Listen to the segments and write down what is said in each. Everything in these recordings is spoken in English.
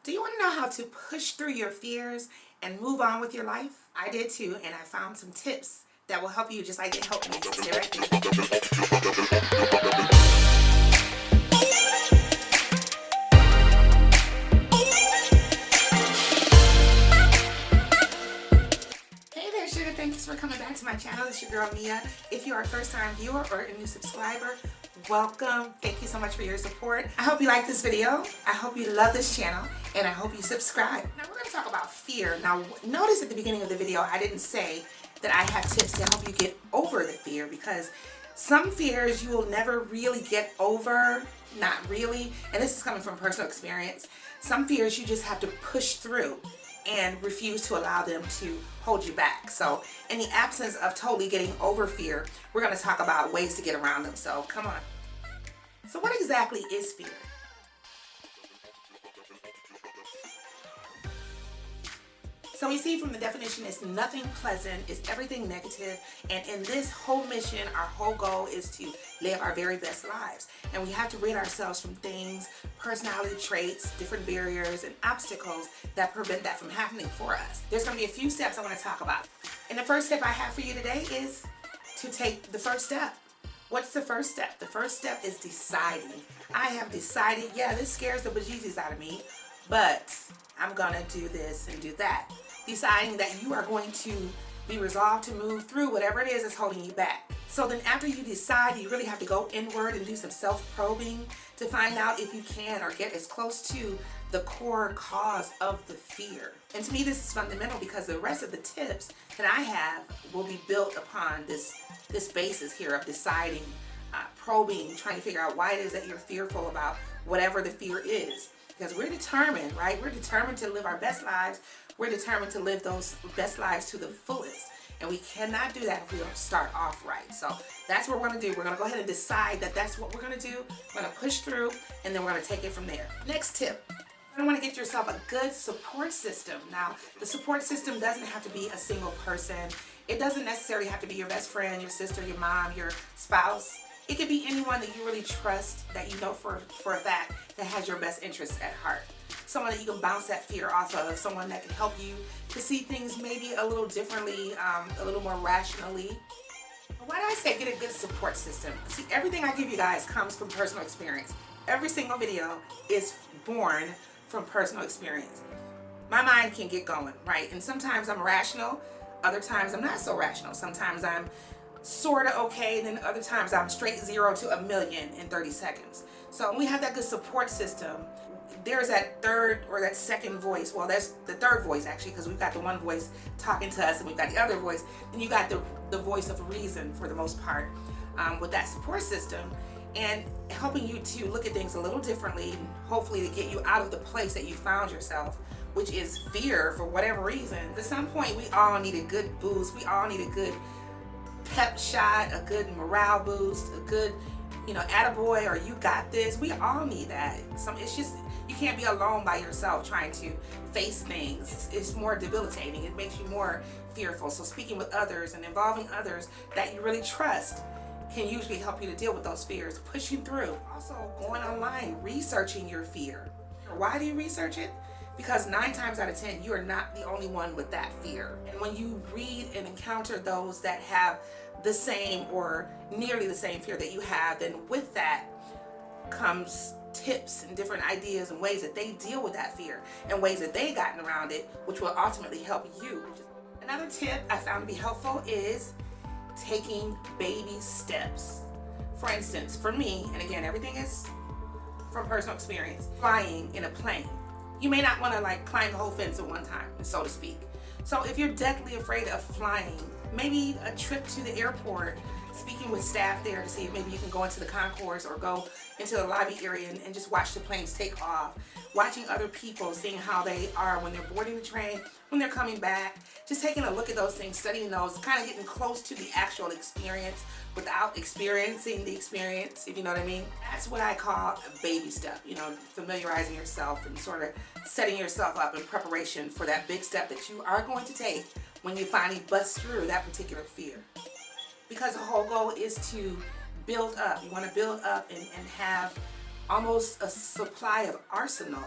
Do you want to know how to push through your fears and move on with your life? I did too, and I found some tips that will help you just like it helped me. Stay right there. Hey there, sugar. Thanks for coming back to my channel. It's your girl Mia. If you are a first-time viewer or a new subscriber, welcome. Thank you so much for your support. I hope you like this video. I hope you love this channel, and I hope you subscribe. Now we're going to talk about fear. Now notice at the beginning of the video I didn't say that I have tips to help you get over the fear, because some fears you will never really get over, not really, and this is coming from personal experience. Some fears you just have to push through and refuse to allow them to hold you back. So in the absence of totally getting over fear, we're going to talk about ways to get around them. So come on. So what exactly is fear? So we see from the definition, it's nothing pleasant, it's everything negative, and in this whole mission, our whole goal is to live our very best lives. And we have to rid ourselves from things, personality traits, different barriers, and obstacles that prevent that from happening for us. There's going to be a few steps I want to talk about. And the first step I have for you today is to take the first step. What's the first step? The first step is deciding. I have decided, yeah, this scares the bejesus out of me, but I'm gonna do this and do that. Deciding that you are going to be resolved to move through whatever it is that's holding you back. So then after you decide, you really have to go inward and do some self-probing to find out if you can or get as close to the core cause of the fear. And to me this is fundamental, because the rest of the tips that I have will be built upon this basis here of deciding, probing, trying to figure out why it is that you're fearful about whatever the fear is. Because we're determined, right? We're determined to live our best lives. We're determined to live those best lives to the fullest. And we cannot do that if we don't start off right. So that's what we're going to do. We're going to go ahead and decide that that's what we're going to do. We're going to push through, and then we're going to take it from there. Next tip. You want to get yourself a good support system. Now, the support system doesn't have to be a single person. It doesn't necessarily have to be your best friend, your sister, your mom, your spouse. It could be anyone that you really trust, that you know for a fact that has your best interests at heart. Someone that you can bounce that fear off of, someone that can help you to see things maybe a little differently, a little more rationally. Why do I say get a good support system? See, everything I give you guys comes from personal experience. Every single video is born from personal experience. My mind can get going, right? And sometimes I'm rational, other times I'm not so rational. Sometimes I'm sort of okay, and then other times I'm straight 0 to 1,000,000 in 30 seconds. So when we have that good support system, there's that third or that second voice. Well, that's the third voice actually, because we've got the one voice talking to us and we've got the other voice, and you got the voice of reason for the most part with that support system, and helping you to look at things a little differently, hopefully to get you out of the place that you found yourself, which is fear for whatever reason. At some point we all need a good boost. We all need a good pep shot, a good morale boost, a good, attaboy, or you got this. We all need that. It's just, you can't be alone by yourself trying to face things. It's more debilitating. It makes you more fearful. So speaking with others and involving others that you really trust can usually help you to deal with those fears, pushing through. Also going online, researching your fear. Why do you research it? Because 9 times out of 10, you are not the only one with that fear. And when you read and encounter those that have the same or nearly the same fear that you have, then with that comes tips and different ideas and ways that they deal with that fear and ways that they've gotten around it, which will ultimately help you. Another tip I found to be helpful is taking baby steps. For instance, for me, and again, everything is from personal experience, flying in a plane. You may not want to climb the whole fence at one time, so to speak. So if you're deathly afraid of flying, maybe a trip to the airport, speaking with staff there to see if maybe you can go into the concourse or go into the lobby area and just watch the planes take off. Watching other people, seeing how they are when they're boarding the train, when they're coming back, just taking a look at those things, studying those, kind of getting close to the actual experience without experiencing the experience, if you know what I mean. That's what I call a baby step, familiarizing yourself and sort of setting yourself up in preparation for that big step that you are going to take when you finally bust through that particular fear. Because the whole goal is to build up. You want to build up and have almost a supply of arsenal.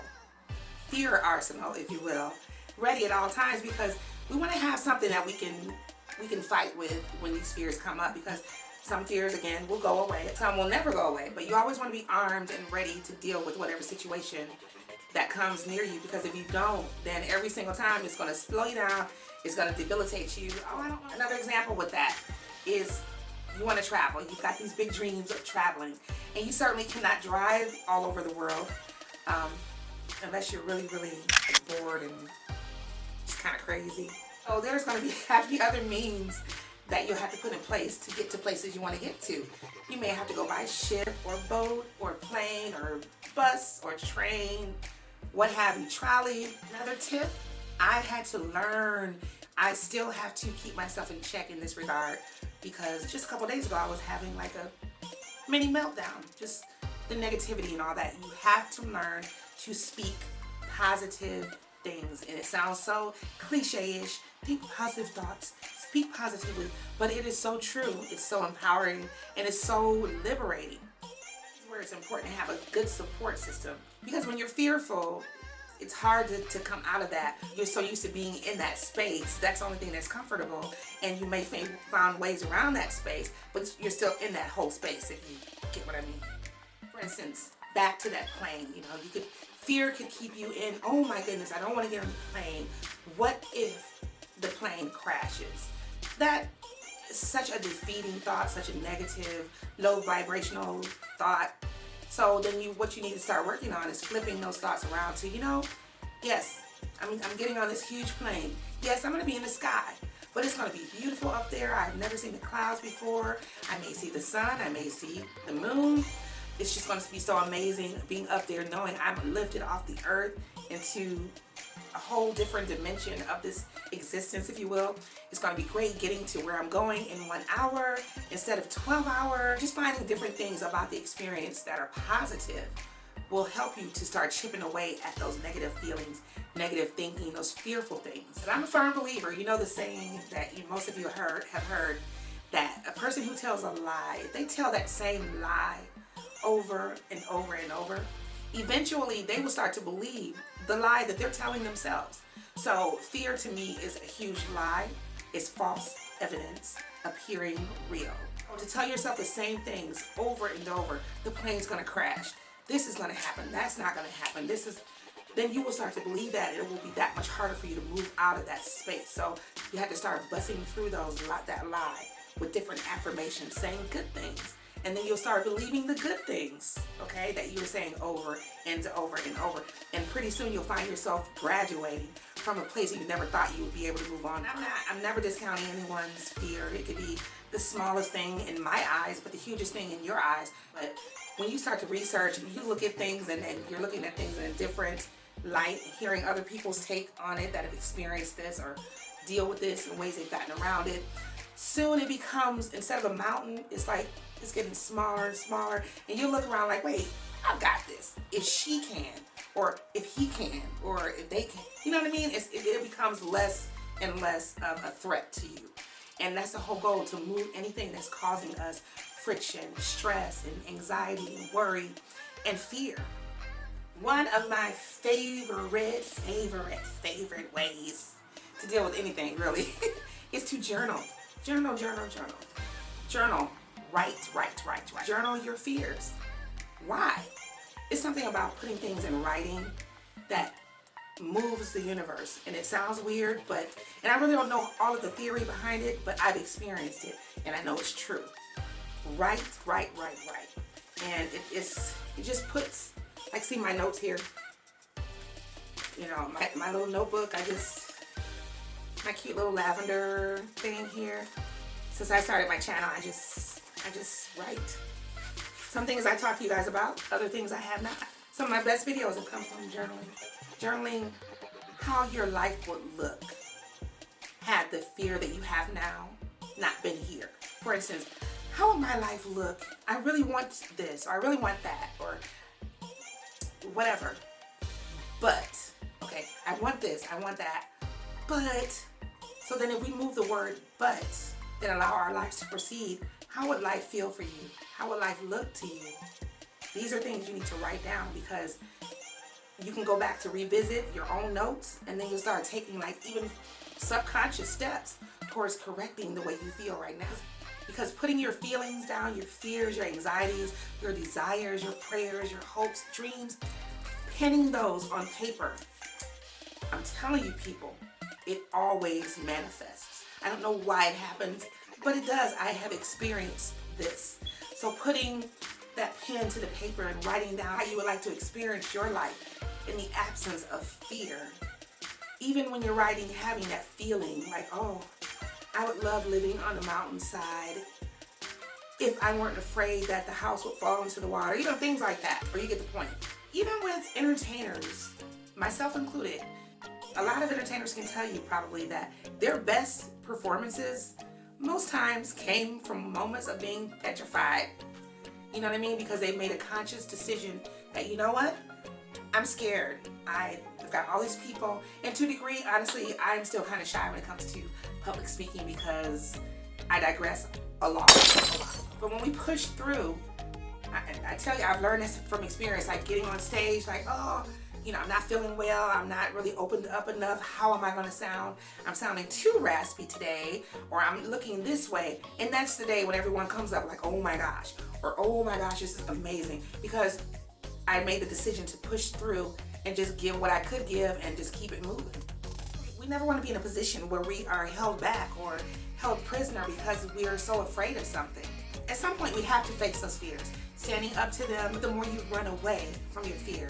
fear arsenal, if you will, ready at all times, because we want to have something that we can fight with when these fears come up, because some fears, again, will go away. Some will never go away, but you always want to be armed and ready to deal with whatever situation that comes near you, because if you don't, then every single time it's going to slow you down, it's going to debilitate you. Another example with that is you want to travel. You've got these big dreams of traveling, and you certainly cannot drive all over the world unless you're really, really bored and just kind of crazy. So there's going to have to be other means that you'll have to put in place to get to places you want to get to. You may have to go by ship or boat or plane or bus or train, what have you, trolley. Another tip, I had to learn, I still have to keep myself in check in this regard, because just a couple days ago I was having like a mini meltdown, just the negativity and all that. You have to learn to speak positive things, and it sounds so cliche-ish. Think positive thoughts, speak positively, but it is so true. It's so empowering, and it's so liberating. This is where it's important to have a good support system, because when you're fearful, it's hard to come out of that. You're so used to being in that space. That's the only thing that's comfortable, and you may find ways around that space, but you're still in that whole space, if you get what I mean. For instance, back to that plane, fear could keep you in, oh my goodness, I don't want to get on the plane. What if the plane crashes? That is such a defeating thought, such a negative, low vibrational thought. So then what you need to start working on is flipping those thoughts around to, yes, I'm getting on this huge plane. Yes, I'm going to be in the sky, but it's going to be beautiful up there. I've never seen the clouds before. I may see the sun. I may see the moon. It's just going to be so amazing being up there, knowing I'm lifted off the earth into a whole different dimension of this existence, if you will. It's going to be great getting to where I'm going in 1 hour instead of 12 hours. Just finding different things about the experience that are positive will help you to start chipping away at those negative feelings, negative thinking, those fearful things. And I'm a firm believer, the saying that most of you have heard, that a person who tells a lie, if they tell that same lie over and over and over, eventually they will start to believe the lie that they're telling themselves. So fear to me is a huge lie. It's false evidence appearing real. To tell yourself the same things over and over, the plane's going to crash, this is going to happen, that's not going to happen, then you will start to believe that. It will be that much harder for you to move out of that space. So you have to start busting through that lie with different affirmations, saying good things. And then you'll start believing the good things, okay, that you were saying over and over and over. And pretty soon you'll find yourself graduating from a place you never thought you would be able to move on. I'm never discounting anyone's fear. It could be the smallest thing in my eyes, but the hugest thing in your eyes. But when you start to research, you look at things and you're looking at things in a different light, hearing other people's take on it that have experienced this or deal with this in ways they've gotten around it. Soon it becomes, instead of a mountain, it's like it's getting smaller and smaller, and you look around like, wait, I've got this. If she can, or if he can, or if they can, you know what I mean? It becomes less and less of a threat to you. And that's the whole goal, to move anything that's causing us friction, stress, and anxiety, and worry, and fear. One of my favorite ways to deal with anything, really, is to journal. Journal. Write. Journal your fears. Why? It's something about putting things in writing that moves the universe. And it sounds weird, and I really don't know all of the theory behind it, but I've experienced it, and I know it's true. Write. And it just puts, like, see my notes here. My little notebook, my cute little lavender thing here. Since I started my channel, I just write. Some things I talk to you guys about, other things I have not. Some of my best videos have come from journaling. Journaling how your life would look had the fear that you have now not been here. For instance, how would my life look? I really want this, or I really want that, or whatever. But, okay, I want this, I want that, but, so then if we move the word but, then allow our lives to proceed, how would life feel for you? How would life look to you? These are things you need to write down, because you can go back to revisit your own notes, and then you'll start taking like even subconscious steps towards correcting the way you feel right now. Because putting your feelings down, your fears, your anxieties, your desires, your prayers, your hopes, dreams, penning those on paper, I'm telling you people, it always manifests. I don't know why it happens, but it does. I have experienced this. So putting that pen to the paper and writing down how you would like to experience your life in the absence of fear. Even when you're writing, having that feeling like, oh, I would love living on the mountainside if I weren't afraid that the house would fall into the water. You know, things like that, or you get the point. Even with entertainers, myself included, a lot of entertainers can tell you probably that their best performances most times came from moments of being petrified. You know what I mean? Because they made a conscious decision that, you know what? I'm scared. I've got all these people, and to a degree, honestly, I'm still kind of shy when it comes to public speaking because I digress a lot. But when we push through, I tell you, I've learned this from experience, like getting on stage, like, oh, you know, I'm not feeling well, I'm not really opened up enough, how am I going to sound? I'm sounding too raspy today, or I'm looking this way, and that's the day when everyone comes up like, oh my gosh, or oh my gosh, this is amazing, because I made the decision to push through and just give what I could give and just keep it moving. We never want to be in a position where we are held back or held prisoner because we are so afraid of something. At some point, we have to face those fears. Standing up to them, the more you run away from your fear,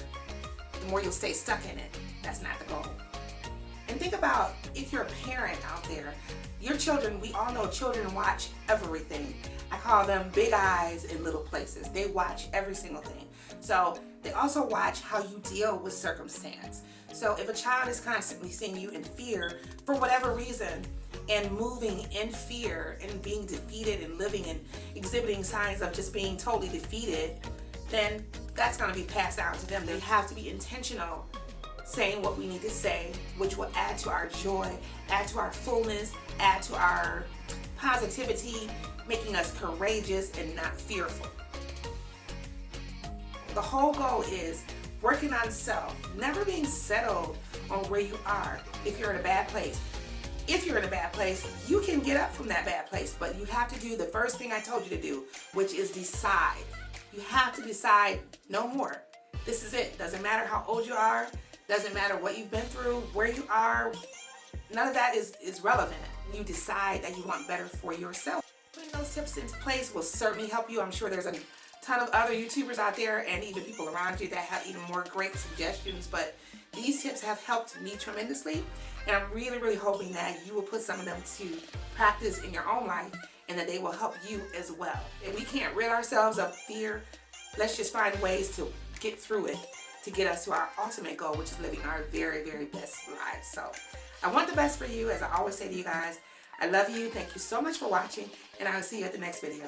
the more you'll stay stuck in it. That's not the goal. And think about if you're a parent out there, your children, we all know children watch everything. I call them big eyes in little places. They watch every single thing. So they also watch how you deal with circumstance. So if a child is constantly seeing you in fear for whatever reason and moving in fear and being defeated and living and exhibiting signs of just being totally defeated, then that's going to be passed down to them. They have to be intentional saying what we need to say, which will add to our joy, add to our fullness, add to our positivity, making us courageous and not fearful. The whole goal is working on self, never being settled on where you are if you're in a bad place. If you're in a bad place, you can get up from that bad place, but you have to do the first thing I told you to do, which is decide. You have to decide no more. This is it. Doesn't matter how old you are, doesn't matter what you've been through, where you are, none of that is relevant. You decide that you want better for yourself. Putting those tips into place will certainly help you. I'm sure there's a ton of other YouTubers out there and even people around you that have even more great suggestions, but these tips have helped me tremendously, and I'm really hoping that you will put some of them to practice in your own life and that they will help you as well. If we can't rid ourselves of fear, let's just find ways to get through it to get us to our ultimate goal, which is living our very best lives. So I want the best for you, as I always say to you guys. I love you. Thank you so much for watching, and I will see you at the next video.